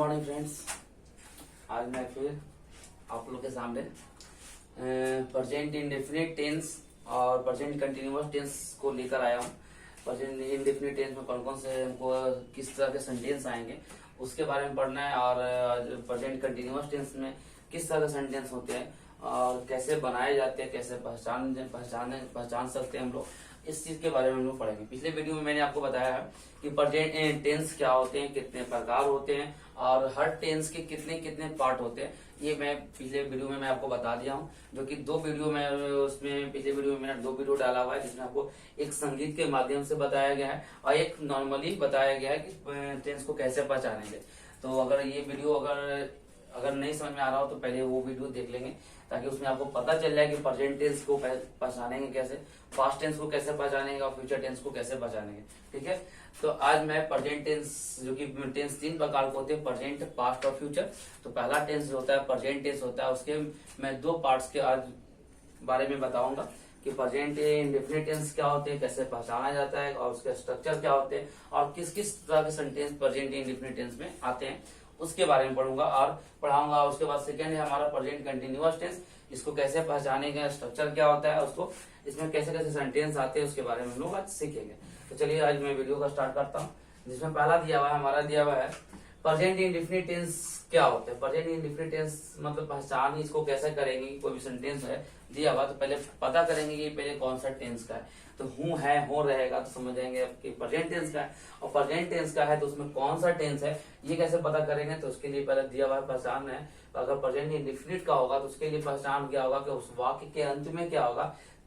Morning friends. आज मैं फिर आप लोग के सामने प्रेजेंट इंडेफिनिट टेंस और प्रेजेंट कंटिन्यूअस टेंस को लेकर आया हूँ। प्रेजेंट इंडेफिनिट टेंस में कौन कौन से हमको किस तरह के सेंटेंस आएंगे उसके बारे में पढ़ना है, और प्रेजेंट कंटिन्यूअस टेंस में किस तरह के सेंटेंस होते हैं और कैसे बनाए जाते हैं, कैसे पहचान सकते हैं हम लोग, इस चीज के बारे में हम लोग पढ़ेंगे। पिछले वीडियो में मैंने आपको बताया है कि प्रेजेंट टेंस क्या होते हैं, कितने प्रकार होते हैं और हर टेंस के कितने कितने पार्ट होते हैं। ये मैं पिछले वीडियो में मैं आपको बता दिया हूँ, जो कि दो वीडियो में उसमें पिछले वीडियो में मैंने 2 वीडियो डाला हुआ है, जिसमें आपको एक संगीत के माध्यम से बताया गया है और एक नॉर्मली बताया गया है कि टेंस को कैसे पहचानेंगे। तो अगर ये वीडियो अगर नहीं समझ में आ रहा हो तो पहले वो वीडियो देख लेंगे, ताकि उसमें आपको पता चल जाए कि प्रेजेंट टेंस को पहचानेंगे कैसे, पास्ट टेंस को कैसे पहचानेंगे और फ्यूचर टेंस को कैसे पहचानेंगे। ठीक है, तो आज मैं प्रेजेंट टेंस, जो कि टेंस 3 प्रकार के होते हैं, प्रेजेंट, पास्ट और फ्यूचर। तो पहला टेंस जो होता है प्रेजेंट टेंस होता है, उसके मैं 2 पार्ट्स के आज बारे में बताऊंगा कि प्रेजेंट इंडेफिनिट टेंस क्या होते हैं, कैसे पहचाना जाता है और उसके स्ट्रक्चर क्या होते हैं और किस किस तरह के सेंटेंस प्रेजेंट इंडेफिनिट टेंस में आते हैं, उसके बारे में पढ़ूंगा और पढ़ाऊंगा। उसके बाद सेकंड है हमारा प्रेजेंट कंटिन्यूअस टेंस, इसको कैसे पहचानेंगे, स्ट्रक्चर क्या होता है, उसको इसमें कैसे कैसे सेंटेंस आते हैं, उसके बारे में हम लोग आज सीखेंगे। तो चलिए आज मैं वीडियो का स्टार्ट करता हूँ, जिसमें पहला दिया हुआ है प्रेजेंट इंडेफिनिट टेंस क्या होता है। प्रेजेंट इंडेफिनिट टेंस मतलब पहचान इसको कैसे करेंगे, कोई भी सेंटेंस है दिया हुआ तो पहले पता करेंगे कि पहले कौन सा टेंस का है। तो हूं है हो रहेगा तो समझ जाएंगे कि प्रेजेंट टेंस का है, और प्रेजेंट टेंस का है तो उसमें कौन सा टेंस है ये कैसे पता करेंगे। तो उसके लिए पहले दिया हुआ पहचान है। तो अगर प्रेजेंट इंडेफिनिट का होगा तो उसके लिए पहचान क्या होगा कि उस वाक्य के अंत में क्या होगा,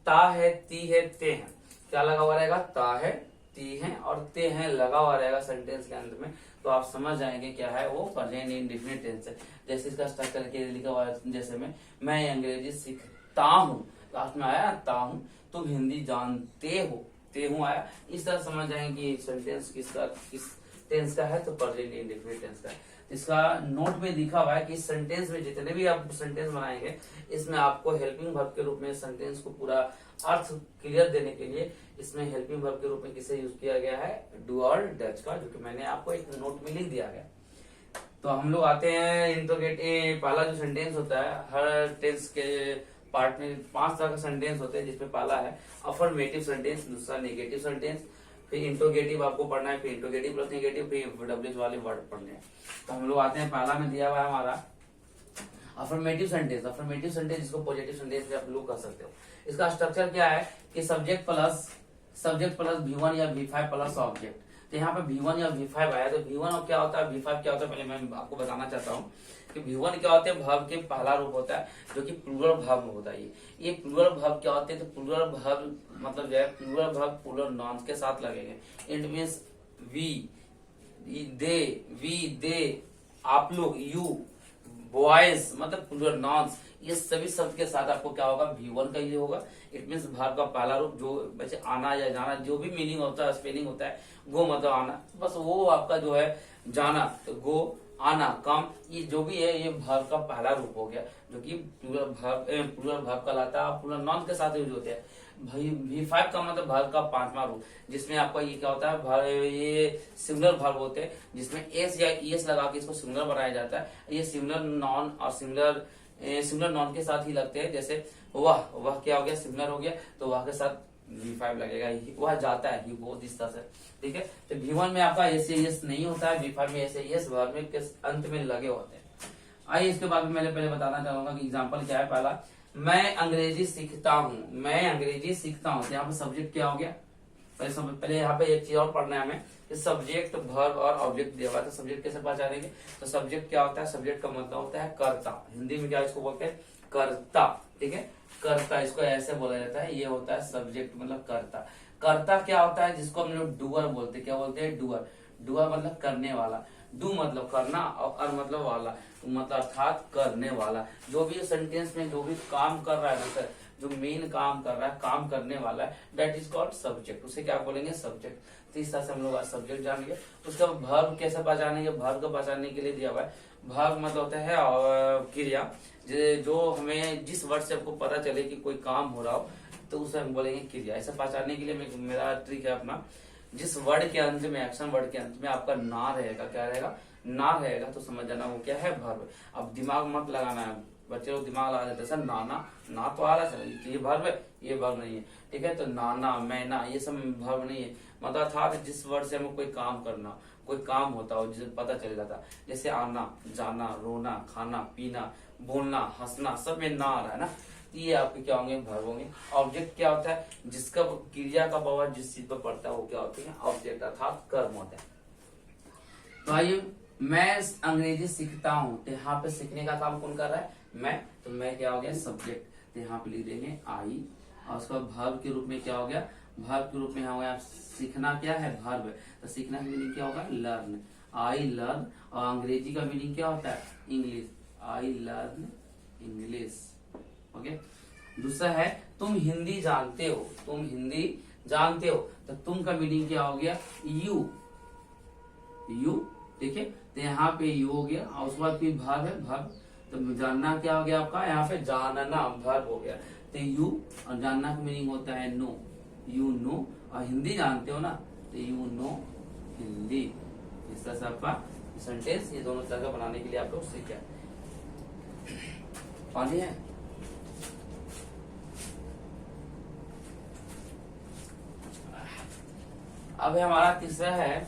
ता है, ती है, ते है, क्या लगा हुआ रहेगा, ता है, ती है और ते है लगा हुआ रहेगा सेंटेंस के अंत में। तो आप समझ जाएंगे क्या है वो प्रेजेंट इंडेफिनिट टेंस है। जैसे इसका स्ट्रक्चर के लिखा हुआ है, जैसे मैं अंग्रेजी सीखता हूँ, लास्ट में आया ता हूँ, तुम हिंदी जानते हो, ते हूँ आया। इस तरह समझ जाएंगे कि सेंटेंस किस टेंस का है, तो प्रेजेंट इंडेफिनिट टेंस का है। इसका नोट में लिखा हुआ है कि सेंटेंस में जितने भी आप सेंटेंस बनाएंगे, इसमें आपको हेल्पिंग वर्ब के रूप में सेंटेंस को पूरा अर्थ क्लियर देने के लिए इसमें हेल्पिंग वर्ब के रूप में किसे यूज किया गया है, डू और डच का, जो कि मैंने आपको एक नोट में लिख दिया गया। तो हम लोग आते हैं इंट्रोगेटिव। पहला जो सेंटेंस होता है, हर टेंस के पार्ट में 5 तरह का सेंटेंस होते हैं, जिसमें पहला है अफर्मेटिव सेंटेंस, दूसरा नेगेटिव सेंटेंस, फिर इंट्रोगेटिव आपको पढ़ना है, फिर इंट्रोगेटिव प्लस नेगेटिव, फिर डब्ल्यूएच वाले वर्ड पढ़ने हैं। तो हम लोग आते हैं, पहला में दिया हुआ है हमारा अफर्मेटिव सेंटेंस। अफर्मेटिव सेंटेंस जिसको पॉजिटिव सेंटेंस भी आप लोग कर सकते हो। इसका स्ट्रक्चर क्या है कि सब्जेक्ट प्लस V1 या V5 प्लस ऑब्जेक्ट। तो यहाँ पे V1 या V5 आया, तो V1 क्या होता है, V5 क्या होता है, पहले मैं आपको बताना चाहता हूँ कि V1 क्या होते हैं, वर्ब के पहला रूप होता है, जो कि प्लूरल वर्ब होता है। ये प्लूरल वर्ब क्या होते हैं, तो प्लूरल वर्ब मतलब जो है प्लूरल वर्ब प्लूरल नाउन के साथ लगेंगे। इट मींस वी दे, आप लोग, यू, बॉयज, मतलब प्लूरल नाउन्स, ये सभी शब्द के साथ आपको क्या होगा, V1 का ये होगा। इट मीन्स वर्ब का पहला रूप, जो वैसे आना या जाना, जो भी मीनिंग होता है, स्पेलिंग होता है, गो मतलब आना, बस वो आपका जो है जाना, तो गो, आना, कम, ये जो भी है ये वर्ब का पहला रूप हो गया, जो कि प्लूरल वर्ब कहलाता है, प्लूरल नाउन के साथ यूज होते हैं। V5 का मतलब वर्ब का 5वां रूप, जिसमें आपका ये क्या होता है, ये सिंगुलर वर्ब होते हैं, जिसमें एस या ईएस लगा के इसको सिंगुलर बनाया जाता है। ये सिंगुलर नाउन और सिंगुलर नाउन के साथ ही लगते हैं। जैसे वह क्या हो गया, सिंगुलर हो गया, तो वह के साथ V5 लगेगा, वह जाता है, ही गोज, इस तरह से। ठीक है, तो V1 में आपका एस नहीं होता है, V5 में एस वर्ब में के अंत में लगे होते हैं। आइए इसके बाद मैं पहले बताना चाहूंगा कि एग्जाम्पल क्या है। पहला, मैं अंग्रेजी सीखता हूँ, मैं अंग्रेजी सीखता हूँ, यहाँ पे सब्जेक्ट क्या हो गया, पहले यहाँ पे एक चीज और पढ़ना है हमें, सब्जेक्ट, वर्ब और ऑब्जेक्ट दिया हुआ है। तो सब्जेक्ट कैसे पहचानेंगे, तो सब्जेक्ट क्या होता है, सब्जेक्ट का मतलब होता है कर्ता, हिंदी में क्या इसको बोलते हैं, कर्ता। ठीक है, कर्ता, इसको ऐसे बोला जाता है, ये होता है सब्जेक्ट मतलब कर्ता। कर्ता क्या होता है, जिसको हम लोग डूअर बोलते हैं, क्या बोलते हैं, डूअर। डूअर मतलब करने वाला, डू मतलब करना और अर मतलब वाला, मतलब अर्थात करने वाला। जो भी सेंटेंस में जो भी काम कर रहा है, जो मेन काम कर रहा है, काम करने वाला है, दैट इज कॉल्ड सब्जेक्ट, उसे क्या बोलेंगे, सब्जेक्ट। तो इस तरह से हम लोग आज सब्जेक्ट जानेंगे। उसका वर्ब कैसे पहचानेंगे, वर्ब को पहचानने के लिए दिया हुआ है, वर्ब मतलब होता है क्रिया, जो हमें जिस वर्ड से आपको पता चले कि कोई काम हो रहा हो, तो उसे हम बोलेंगे क्रिया। ऐसा पहचानने के लिए मेरा ट्रिक है अपना, जिस वर्ड के अंत में, एक्शन वर्ड के अंत में आपका ना रहेगा, क्या रहेगा, ना रहेगा तो समझ जाना वो क्या है, वर्ब। अब दिमाग मत लगाना है, बच्चे लोग दिमाग लगा देते हैं सर नाना, ना तो आ रहा है सर, ये वर्ब है, ये वर्ब नहीं है, ठीक है। तो नाना, मैना, ये सब वर्ब नहीं है। मतलब था जिस वर्ड से हमें कोई काम करना, कोई काम होता हो जिसे पता चल जाता, जैसे आना, जाना, रोना, खाना, पीना, बोलना, हंसना, सब में ना आ रहा है ना, ये आपके क्या होंगे, वर्ब होंगे। ऑब्जेक्ट क्या होता है, जिसका क्रिया का प्रभाव जिस चीज पर पड़ता है वो क्या होते हैं, ऑब्जेक्ट अर्थात कर्म होता है। तो आइए, मैं अंग्रेजी सीखता हूँ, तो यहाँ पे सीखने का काम कौन कर रहा है, मैं। तो मैं क्या हो गया, सब्जेक्ट, तो यहाँ पे लिख देंगे आई, और उसका वर्ब के रूप में क्या हो गया, वर्ब के रूप में हो गया सीखना, क्या है, वर्ब है। तो सीखना का मीनिंग क्या होगा, लर्न, आई लर्न। और अंग्रेजी का मीनिंग क्या होता है, English, I learn English, okay. दूसरा है तुम हिंदी जानते हो, तुम हिंदी जानते हो, तो तुम का मीनिंग क्या हो गया, यू, यू, देखिए। तो यहाँ पे यू हो गया, और उसके बाद फिर वर्ब है, वर्ब। तो जानना क्या हो गया आपका, यहाँ पे जानना वर्ब हो गया। तो यू, और जानना का मीनिंग होता है नो, यू नो। और हिंदी जानते हो ना, तो यू नो हिंदी। इस तरह से आपका सेंटेंस ये दोनों तरह का बनाने के लिए आप लोग सीखे। पानी है, अब हमारा तीसरा है।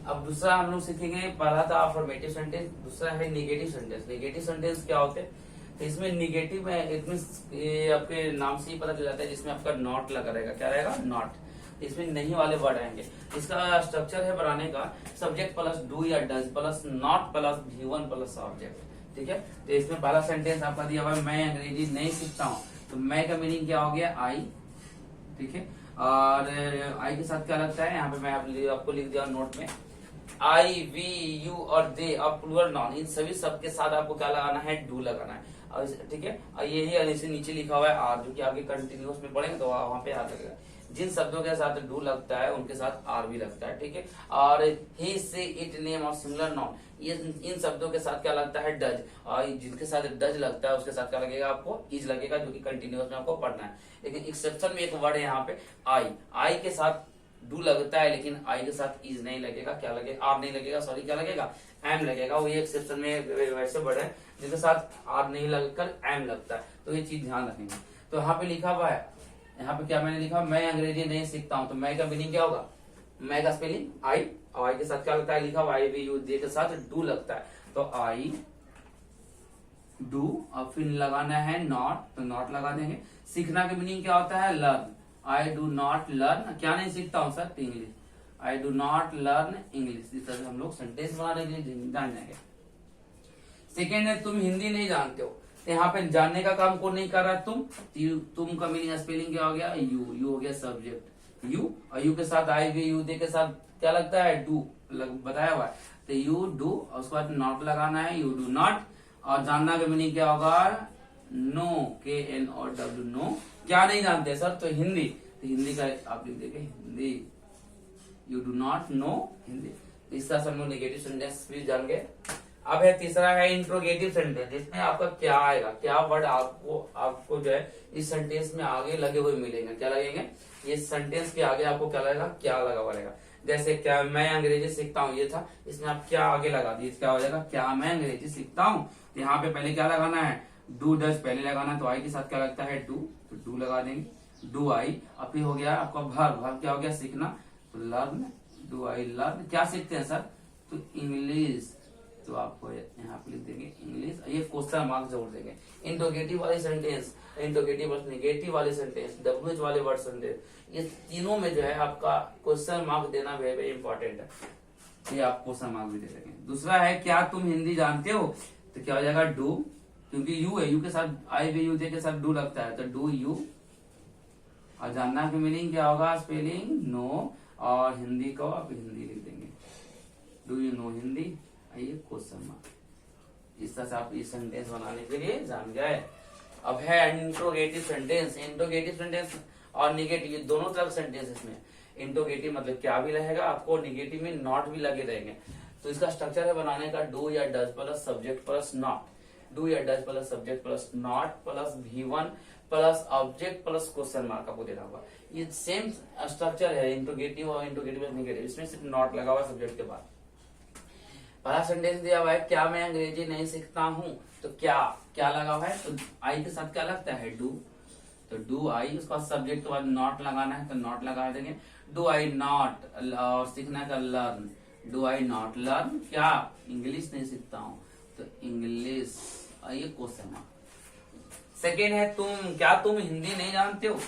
अब दूसरा हम लोग सीखेंगे, पहला था अफर्मेटिव सेंटेंस, दूसरा है निगेटिव सेंटेंस। निगेटिव सेंटेंस क्या होते हैं, तो इसमें निगेटिव में ये आपके नाम से ही पता चल जाता है, जिसमें आपका नॉट लगा रहेगा, क्या रहेगा, नॉट। इसमें नहीं वाले वर्ड आएंगे। इसका स्ट्रक्चर है बनाने का, सब्जेक्ट प्लस डू या does plus not plus V1 plus object, ठीक है। तो इसमें पहला सेंटेंस आपका दिया हुआ है, मैं अंग्रेजी नहीं सीखता हूँ। तो मैं का मीनिंग क्या हो गया, आई, ठीक है। और आई के साथ क्या लगता है, यहाँ पे मैं आपको लिख दिया नोट में, आई, वी, यू और दे और प्लूरल नॉन, इन सभी सबके साथ आपको क्या लगाना है, डू लगाना है, और ठीक है। और यही इसे नीचे लिखा हुआ है आर, जो कि आगे कंटिन्यूअस में पढ़ेंगे तो वहां पे याद लगेगा। जिन शब्दों के साथ डू लगता है उनके साथ आर भी लगता है, ठीक है। और ही, से, इट, नेम और सिमिलर नॉन, ये इन शब्दों के साथ क्या लगता है, डज। और जिनके साथ डज लगता है उसके साथ क्या लगेगा, आपको इज लगेगा, जो कि कंटिन्यूअस में आपको पढ़ना है। लेकिन एक्सेप्शन में एक वर्ड है यहाँ पे आई, आई के साथ डू लगता है, लेकिन आई के साथ इज नहीं लगेगा, क्या लगेगा, आर नहीं लगेगा, सॉरी क्या लगेगा, एम लगेगा। वो ये एक्सेप्शन में वैसे वर्ड है जिनके साथ आर नहीं लगकर एम लगता है, तो ये चीज ध्यान रखेंगे। तो यहाँ पे लिखा हुआ है, यहाँ पे क्या मैंने लिखा, मैं अंग्रेजी नहीं सीखता हूँ। तो मैं का मीनिंग क्या होगा, मैं का स्पेलिंग आई, और आई के साथ क्या लगता है, लिखा हुआ आई, वी, यू, दे के साथ डू लगता है। तो आई डू, और फिर लगाना है नॉट, तो नॉट लगा देंगे। सीखना का मीनिंग क्या होता है, learn, I do not learn, क्या नहीं सीखता हूँ sir, English, I do not learn English. इस तरह से हम लोग सेंटेंस बनाने के लिए जान जाएंगे। सेकेंड है तुम हिंदी नहीं जानते हो, तो यहाँ पे जानने का काम कौन नहीं कर रहा है, तुम का मीनिंग स्पेलिंग क्या हो गया, यू, यू हो गया सब्जेक्ट, यू, और यू के साथ आई, वी, यू, दे के साथ क्या लगता है, डू बताया हुआ है। तो यू डू, और उसके बाद नॉट लगाना है, यू डू नॉट। और जानना का मीनिंग क्या होगा, नो, के एन और डब्ल्यू, नो, क्या नहीं जानते सर, तो हिंदी। तो हिंदी का आप लिख देंगे Hindi, you do not know Hindi. इस तरह से हम लोग नेगेटिव सेंटेंस भी जान गए। अब है तीसरा है इंट्रोगेटिव सेंटेंस, इसमें आपका क्या आएगा, क्या वर्ड आपको जो है इस सेंटेंस में आगे लगे हुए मिलेंगे, क्या लगेंगे, ये सेंटेंस के आगे आपको क्या लगेगा, क्या लगा हुआ रहेगा। जैसे क्या मैं अंग्रेजी सीखता हूँ, ये था, इसमें आप क्या आगे लगा दिए, क्या हो जाएगा, क्या मैं अंग्रेजी सीखता हूँ। तो यहाँ पे पहले क्या लगाना है, डू डज पहले लगाना है, तो आई के साथ क्या लगता है, डू, तो डू लगा देंगे, डू आई। अब फिर हो गया आपका वर्ब, वर्ब क्या हो गया, सीखना, तो लर्न, डू आई लर्न, क्या सीखते हैं सर, तो इंग्लिश, तो आपको यहाँ पे लिख देंगे इंग्लिश, ये क्वेश्चन मार्क जोड़ देंगे। इंट्रोगेटिव वाले सेंटेंस, इंट्रोगेटिव नेगेटिव वाले सेंटेंस, डब्ल्यूएच वाले वर्ड सेंटेंस, ये तीनों में जो है आपका क्वेश्चन मार्क देना वेरी इंपॉर्टेंट है, ये आप क्वेश्चन मार्क भी दे देंगे। दूसरा है क्या तुम हिंदी जानते हो, तो क्या हो जाएगा, डू, क्योंकि यू है, यू के साथ आई, वी, यू, दे के साथ डू लगता है, तो डू यू। और जानना की मीनिंग क्या होगा, स्पेलिंग नो, और हिंदी को आप हिंदी लिख देंगे, डू यू नो हिंदी, आइए क्वेश्चन मार्क। इस तरह से आप ये सेंटेंस बनाने के लिए जान गए। अब है इंट्रोगेटिव सेंटेंस, इंट्रोगेटिव सेंटेंस और निगेटिव, ये दोनों तरह सेंटेंस इसमें। इंट्रोगेटिव मतलब क्या भी रहेगा आपको, निगेटिव में नॉट भी लगे रहेंगे। तो इसका स्ट्रक्चर है बनाने का, डू या does plus subject plus not, do या does plus subject plus not plus V1 plus object plus question mark आपको देना होगा। ये सेम स्ट्रक्चर है इंट्रोगेटिव और इंट्रोगेटिव निगेटिव, इसमें सिर्फ नॉट लगा हुआ सब्जेक्ट के बाद। पहला सेंटेंस दिया हुआ है क्या मैं अंग्रेजी नहीं सीखता हूँ, तो क्या क्या लगा हुआ है, तो आई के साथ क्या लगता है, डू, तो डू आई, उसके बाद सब्जेक्ट के बाद नॉट लगाना है तो नॉट लगा देंगे, डू आई नॉट, और सीखना का learn, do I not learn क्या इंग्लिश नहीं सीखता हूँ, तो इंग्लिश, ये क्वेश्चन मार्क। सेकेंड है तुम, क्या तुम हिंदी नहीं जानते हो,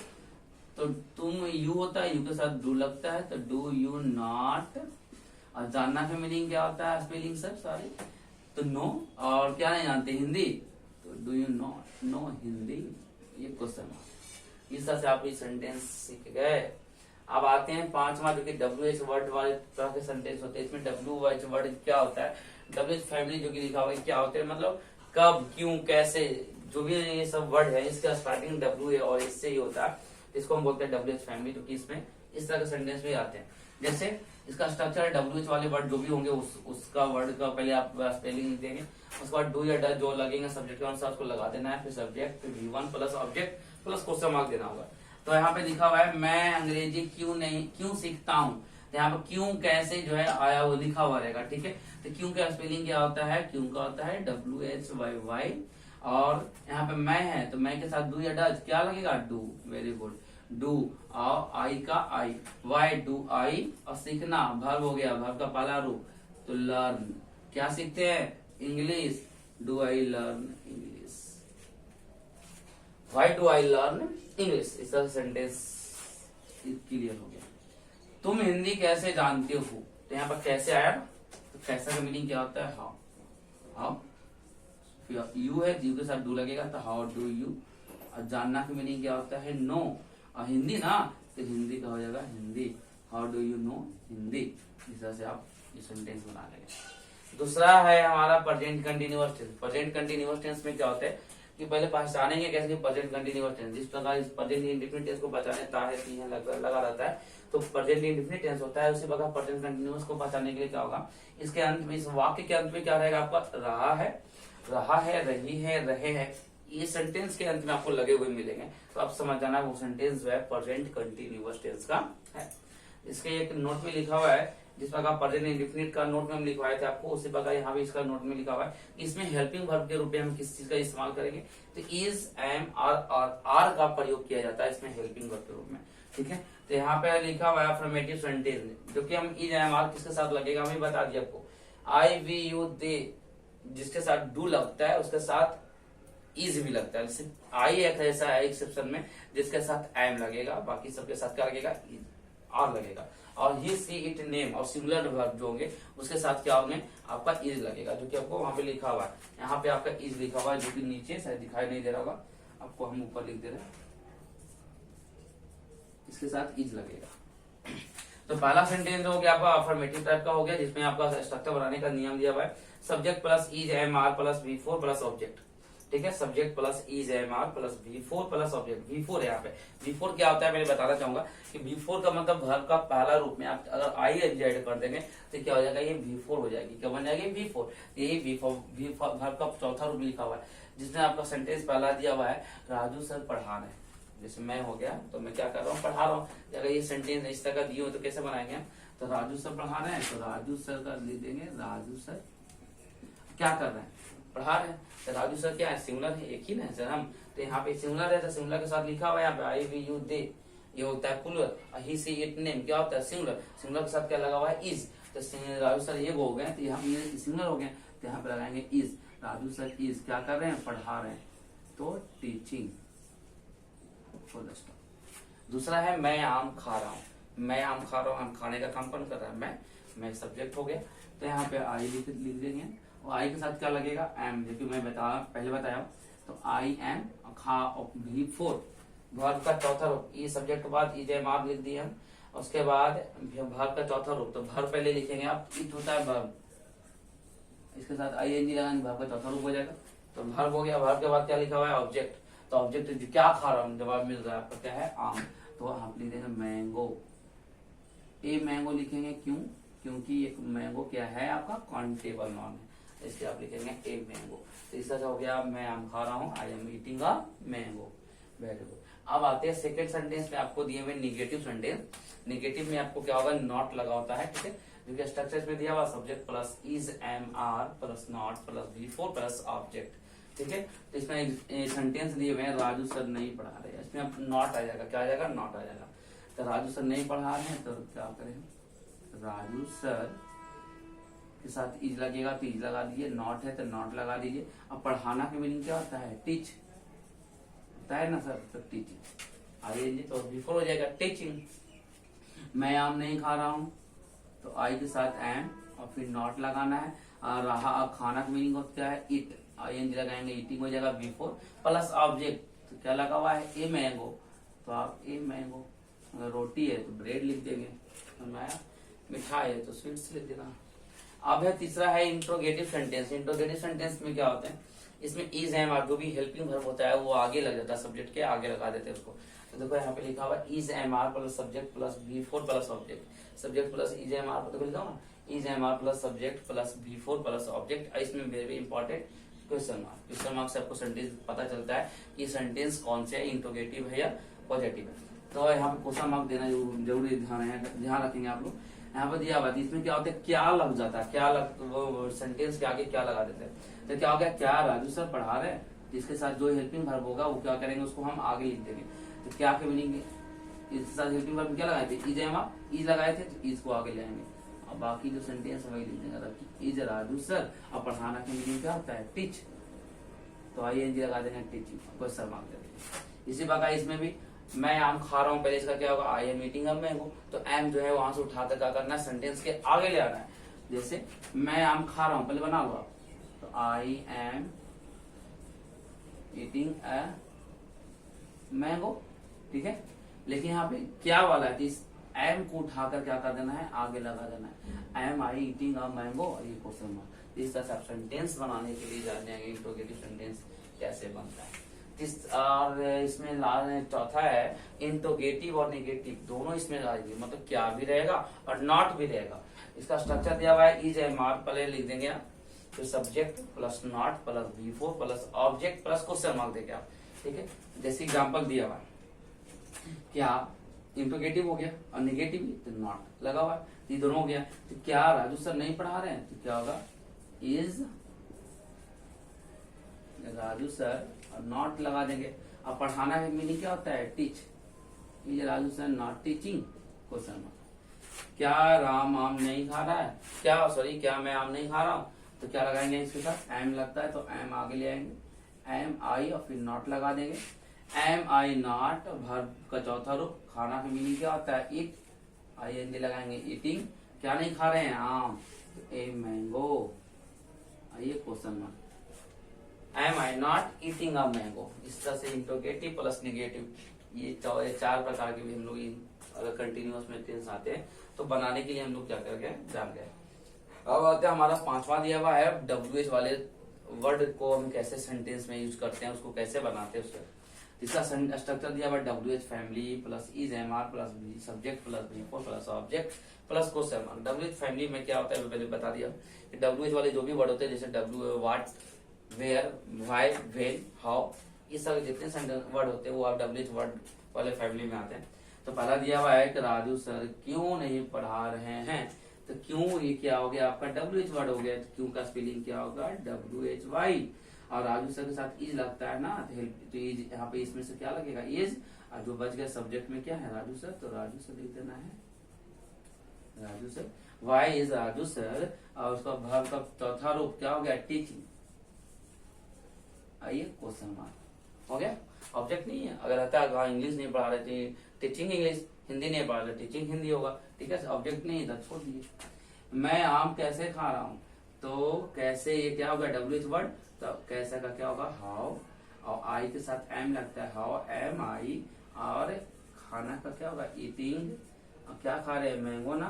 तो तुम यू होता है, यू के साथ डू लगता है, तो डू यू नॉट, और जानना का मीनिंग क्या होता है, स्पेलिंग सर सॉरी, तो नो, और क्या नहीं जानते हिंदी, तो do you not know Hindi, ये क्वेश्चन मार्क। इस तरह से आप ये सेंटेंस सीख गए। अब आते हैं पांचवा, जो कि WH वर्ड वाले तरह के सेंटेंस होते हैं। इसमें WH वर्ड क्या होता है, WH फैमिली जो कि लिखा हुआ है क्या होते हैं, मतलब कब, क्यों, कैसे, जो भी ये सब वर्ड है इसका स्टार्टिंग W है और इससे ही होता है, इसको हम बोलते हैं WH फैमिली, जो कि इसमें इस तरह के सेंटेंस भी आते हैं। जैसे इसका स्ट्रक्चर है, WH वाले वर्ड जो भी होंगे उसका वर्ड का पहले आप स्पेलिंग लिख देंगे, उसके बाद डू या डज जो लगेंगे सब्जेक्ट के अनुसार उसको लगा देना है, फिर सब्जेक्ट, फिर V1 plus object plus question mark देना होगा। तो यहाँ पे लिखा हुआ है मैं अंग्रेजी क्यों सीखता हूँ, तो यहाँ पे क्यों कैसे जो है आया वो लिखा हुआ रहेगा, ठीक है। तो क्यों का स्पेलिंग क्या होता है, क्यों का होता है WHYY, और यहाँ पे मैं है तो मैं के साथ डू या डज क्या लगेगा, डू, वेरी गुड, डू, और आई का आई, वाई डू आई, और सीखना वर्ब हो गया, वर्ब का पहला रूप, तो लर्न, क्या सीखते हैं, English, do I learn English, why do I learn English. इसका सेंटेंस क्लियर हो गया। तुम हिंदी कैसे जानते हो, तो यहाँ पर कैसे आया, तो कैसा का मीनिंग क्या होता है, हाउ, हाउ, यू है, यू के साथ डू लगेगा तो हाउ डू यू, और जानना का मीनिंग क्या होता है, नो, और हिंदी ना, तो हिंदी का हो जाएगा Hindi, how do you know Hindi. इस तरह से आप ये सेंटेंस बना लेंगे। दूसरा है हमारा present continuous tense. Present continuous tense में क्या होता है कि पहले पहचानेंगे कैसे प्रेजेंट कंटिन्यूअस टेंस, जिस प्रकार इस प्रेजेंट इंडेफिनिट टेंस को पहचाने ताहे तीहे लगा रहता है, तो प्रेजेंट इंडेफिनिट टेंस होता है, उसी प्रकार प्रेजेंट कंटिन्यूअस को पहचानने के लिए क्या होगा, इसके अंत में, इस वाक्य के अंत में क्या रहेगा आपका, रहा है, रही है, रहे हैं, ये सेंटेंस के अंत में आपको लगे हुए मिलेंगे, तो आप समझ जाना वो सेंटेंस जो है प्रेजेंट कंटिन्यूअस टेंस का है। इसके एक नोट में लिखा हुआ है, जिस प्रकार प्रेजेंट इंडेफिनिट का नोट में हम लिखवाए थे आपको, उसी प्रकार यहाँ भी इसका नोट में लिखा हुआ है। इसमें हेल्पिंग वर्ब के रूप में हम किस चीज का इस्तेमाल करेंगे, तो इज, एम, आर का प्रयोग किया जाता है इसमें हेल्पिंग वर्ब के रूप में, ठीक है। तो यहाँ पे लिखा हुआ है अफर्मेटिव सेंटेंस, जो कि हम इज, एम, आर किसके साथ लगेगा हमें बता दिया आपको, आई, वी, यू, दे, जिसके साथ डू लगता है उसके साथ इज भी लगता है, सिर्फ आई एक ऐसा है एक्सेप्शन में जिसके साथ एम लगेगा, बाकी सबके साथ क्या लगेगा, आर लगेगा। और ही, सी, इट, नेम और सिमिलर वर्ब जो होंगे उसके साथ क्या होंगे, आपका इज लगेगा, जो कि आपको वहां पे लिखा हुआ है। यहाँ पे आपका इज लिखा हुआ है, जो कि नीचे शायद दिखाई नहीं दे रहा होगा आपको, हम ऊपर लिख दे रहे हैं, इसके साथ इज लगेगा। तो पहला सेंटेंस हो गया आपका अफर्मेटिव टाइप का हो गया, जिसमें आपका स्ट्रक्चर बनाने का नियम दिया हुआ है, subject plus is, am, are plus V4 plus object, ठीक है, subject plus is, am, are plus V4 plus object. V4 है यहाँ पे, V4 क्या होता है मैं बताना चाहूंगा कि V4 का मतलब वर्ब का पहला रूप में आप अगर आई ऐड कर देंगे तो क्या हो जाएगा, ये V4 हो जाएगी, क्या बन जाएगी, V4। यही वर्ब का चौथा रूप लिखा हुआ है, जिसमें आपका सेंटेंस पहला दिया हुआ है, राजू सर पढ़ा रहे हैं, जैसे मैं हो गया तो मैं क्या कर रहा हूँ, पढ़ा रहा हूँ। अगर ये सेंटेंस इस तरह का दिए हो तो कैसे बनाएंगे, तो राजू सर पढ़ा रहे हैं, तो राजू सर का लिख देंगे, राजू सर क्या कर रहे हैं, पढ़ा रहे हैं, तो राजू सर क्या है, सिंगुलर है, एक ही ना सर हम, तो यहाँ पे सिंगुलर है, तो सिंगुलर के साथ लिखा हुआ है यहाँ पे आई, वी, यू, दे, ये होता है plural, he, she, it, name क्या होता है, सिंगुलर, सिंगुलर के साथ क्या लगा हुआ है, इज, तो राजू सर ये हो गए, तो यहाँ पे सिंगुलर हो गए, तो यहाँ पे लगाएंगे इज, राजू सर इज क्या कर रहे हैं, पढ़ा रहे हैं, तो टीचिंग। दूसरा है मैं आम खा रहा हूँ, मैं आम खा रहा हूँ, आम खाने का काम कौन कर रहा है, मैं सब्जेक्ट हो गया, तो यहाँ पे आई लिख देंगे, और आई के साथ क्या लगेगा, एम, जो कि मैं पहले बताया, तो आई एम, खा, V4 वर्ब का चौथा रूप, ये सब्जेक्ट के बाद इज, एम, आर लिख दिए हम, उसके बाद वर्ब का चौथा रूप, तो वर्ब पहले लिखेंगे आप, इट होता है वर्ब, इसके साथ ING लगाएंगे, वर्ब का चौथा रूप हो जाएगा, तो वर्ब हो गया। वर्ब के बाद क्या लिखा हुआ है, ऑब्जेक्ट, तो ऑब्जेक्ट क्या खा रहा हूँ जवाब मिल रहा है आपका क्या है, आम, तो हम लिख देंगे मैंगो, ए मैंगो लिखेंगे, क्यों, क्योंकि एक मैंगो क्या है आपका काउंटेबल नॉन है, इसलिए आप लिखेंगे ए मैंगो। तो इस तरह से हो गया, मैं आम खा रहा हूँ, I am eating a mango, very good. अब आते हैं सेकंड सेंटेंस में, आपको दिए हुए निगेटिव सेंटेंस। निगेटिव में आपको क्या होगा, नॉट लगा होता है, ठीक है, क्योंकि स्ट्रक्चर इसमें दिया हुआ subject plus is am are plus not plus before plus object, ठीक है। तो इसमें सेंटेंस दिए हुए हैं राजू सर नहीं पढ़ा रहे, इसमें अब नॉट आ जाएगा, क्या आ जाएगा, नॉट आ जाएगा। तो राजू सर नहीं पढ़ा रहे हैं तो क्या करें, राजू सर के साथ इज लगेगा तो इज लगा दीजिए, नॉट है तो नॉट लगा दीजिए। अब पढ़ाना की मीनिंग क्या होता है, टीच होता है ना सर, तो टीचिंग आइए तो बिफोर हो जाएगा टीचिंग। मैं आम नहीं खा रहा हूँ तो आई के साथ एम और फिर नॉट लगाना है। रहा खाना का मीनिंग क्या है, इट, ING लगाएंगे, ईटिंग हो जाएगा बिफोर प्लस ऑब्जेक्ट, तो क्या लगा हुआ है, ए मैंगो, तो आप ए मैंगो। अगर रोटी है तो ब्रेड लिख देंगे, मिठाई है तो स्वीट्स लिख देना। अब है तीसरा है इंट्रोगेटिव सेंटेंस। इंट्रोगेटिव सेंटेंस में क्या होते हैं, इसमें इज एम आर जो भी हेल्पिंग वर्ब होता है वो आगे लग जाता है, सब्जेक्ट के आगे लगा देते हैं उसको। तो देखो यहाँ पे लिखा हुआ is am are plus subject plus before plus object, subject plus is am are, देखो लिखा हुआ is am are plus subject plus before plus object. इसमें very important question mark, question mark से आपको सेंटेंस पता चलता है कि सेंटेंस कौन से इंट्रोगेटिव है या पॉजिटिव है। तो यहाँ पे क्वेश्चन मार्क देना जरूरी ध्यान रखेंगे आप लोग। यहाँ पर दिया हुआ है इसमें क्या होता है, क्या लग जाता है, क्या लग वो सेंटेंस के आगे क्या लगा देते हैं। तो क्या हो गया, क्या राजू सर पढ़ा रहे हैं, जिसके साथ जो हेल्पिंग वर्ब होगा वो क्या करेंगे, उसको हम आगे लिख देंगे। तो क्या के मीनिंग, इसके साथ हेल्पिंग वर्ब क्या लगाए थे, इज एम आर, इज लगाए थे तो इज को आगे ले आएंगे। अब बाकी जो सेंटेंस है वही लिख देंगे, इज राजू सर। अब पढ़ाना के मीनिंग क्या होता है, टीच, तो ING लगा देंगे, टीचिंग, क्वेश्चन मार्क दे देंगे। इसी प्रकार इसमें भी मैं आम खा रहा हूँ, पहले इसका क्या होगा, I am eating a mango, तो एम जो है वहां से उठाकर क्या करना है, सेंटेंस के आगे ले आना है। जैसे मैं आम खा रहा हूँ, पहले बना लो, तो I am eating a mango, ठीक है। लेकिन यहाँ पे क्या वाला है, इस एम को उठाकर क्या कर देना है, आगे लगा देना है, am I eating a mango, ये क्वेश्चन मार्क। इस तरह से आप सेंटेंस बनाने के लिए जान जाएंगे इंट्रोगेटिव सेंटेंस कैसे बनता है। और इसमें चौथा है इंट्रोगेटिव और नेगेटिव दोनों इसमें आएंगे, मतलब क्या भी रहेगा और नॉट भी रहेगा। इसका स्ट्रक्चर दिया हुआ है, इज एम आर पहले लिख देंगे आप, तो subject plus not plus before plus object plus question mark देंगे आप, ठीक है। जैसे एग्जाम्पल दिया हुआ है, क्या इंट्रोगेटिव हो गया और नेगेटिव तो नॉट लगा हुआ है, ये दोनों हो गया। तो क्या राजू सर नहीं पढ़ा रहे हैं, तो क्या होगा, इज राजू सर और नॉट लगा देंगे। अब पढ़ाना है मीनिंग क्या होता है, teach, is Raju sir not teaching, question mark. क्या राम आम नहीं खा रहा है, क्या मैं आम नहीं खा रहा हूँ, तो क्या लगाएंगे, इसके साथ एम लगता है तो एम आगे ले आएंगे, एम आई और फिर नॉट लगा देंगे। एम आई नॉट वर्ब का चौथा रूप, खाना का मीनिंग क्या होता है, ईट, ING लगाएंगे, ईटिंग, क्या नहीं खा रहे हैं, आम, तो ए मैंगो, आइए question mark. Am I not eating a mango. इस तरह से इंट्रोगेटिव प्लस नेगेटिव ये चार प्रकार के भी हम लोग अगर कंटिन्यूअस में टेंस आते हैं तो बनाने के लिए हम लोग क्या कर गए, जान गए। अब आते हैं हमारा पांचवा दिया हुआ है, WH वाले वर्ड को हम कैसे सेंटेंस में यूज करते हैं, उसको कैसे बनाते हैं। उसका इसका स्ट्रक्चर दिया हुआ WH family plus is am are plus subject plus before plus object plus question mark. WH family में क्या होता है पहले बता दिया कि WH वाले जो भी वर्ड होते हैं, जैसे what, where, why, when, how, ये सब जितने वर्ड होते हैं वो आप WH वर्ड वाले फैमिली में आते हैं। तो पहला दिया हुआ है कि राजू सर क्यों नहीं पढ़ा रहे हैं, तो क्यों ये क्या हो गया आपका WH वर्ड हो गया, तो क्यों का स्पेलिंग क्या होगा, WHY, और राजू सर के साथ इज लगता है ना, तो इज यहाँ पे इसमें से क्या लगेगा, इज, और जो बच गया सब्जेक्ट में क्या है, राजू सर, तो राजू सर लिख देना है, Raju sir. Why is Raju sir, और उसका वर्ब का चौथा रूप क्या हो गया, टीचिंग, आइए क्वेश्चन मार्क हो गया। ऑब्जेक्ट नहीं है, अगर रहता है इंग्लिश नहीं पढ़ा रहे थे, टीचिंग इंग्लिश, हिंदी नहीं पढ़ा रहे, टीचिंग हिंदी होगा, ठीक है। ऑब्जेक्ट नहीं है, छोड़ दीजिए। मैं आम कैसे खा रहा हूँ, तो कैसे ये क्या होगा, WH वर्ड, तो कैसे का क्या होगा, हाउ, और आई के साथ एम लगता है, हाउ एम आई, और खाना का क्या होगा, ईटिंग, क्या खा रहे हैं, मैंगो ना,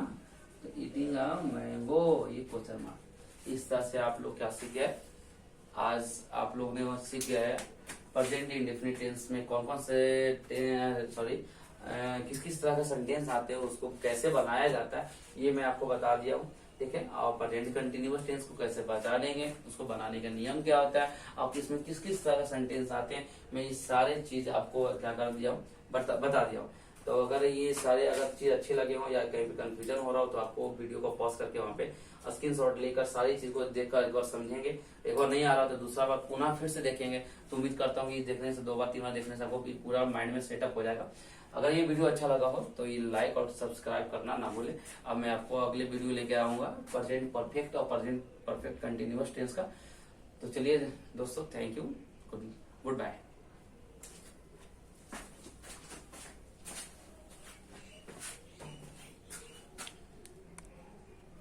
तो ईटिंग अ मैंगो, ये क्वेश्चन मार्क। इस तरह से आप लोग क्या सीख गए, आज आप लोग ने सीख गया है प्रेजेंट इंडेफिनिट टेंस में कौन कौन से किस किस तरह का सेंटेंस आते हैं, उसको कैसे बनाया जाता है, ये मैं आपको बता दिया हूँ, ठीक है। और प्रेजेंट कंटिन्यूअस टेंस को कैसे पहचानेंगे, उसको बनाने का नियम क्या होता है, और किसमें किस किस तरह का सेंटेंस आते हैं, मैं ये सारे चीज आपको क्या कर दिया हूँ, बता दिया हूँ। तो अगर ये सारे अगर चीज अच्छे लगे हो या कहीं पे कंफ्यूजन हो रहा हो तो आपको वीडियो को पॉज करके वहाँ पे स्क्रीनशॉट लेकर सारी चीज को देखकर एक बार समझेंगे। एक बार नहीं आ रहा तो दूसरा बार पुनः फिर से देखेंगे। तो उम्मीद करता हूँ कि देखने से 2 बार 3 बार देखने से आपको पूरा माइंड में सेटअप हो जाएगा। अगर ये वीडियो अच्छा लगा हो तो ये लाइक और सब्सक्राइब करना ना भूले। अब मैं आपको अगले वीडियो लेके आऊंगा प्रेजेंट परफेक्ट और प्रेजेंट परफेक्ट कंटिन्यूअस टेंस का। तो चलिए दोस्तों, थैंक यू।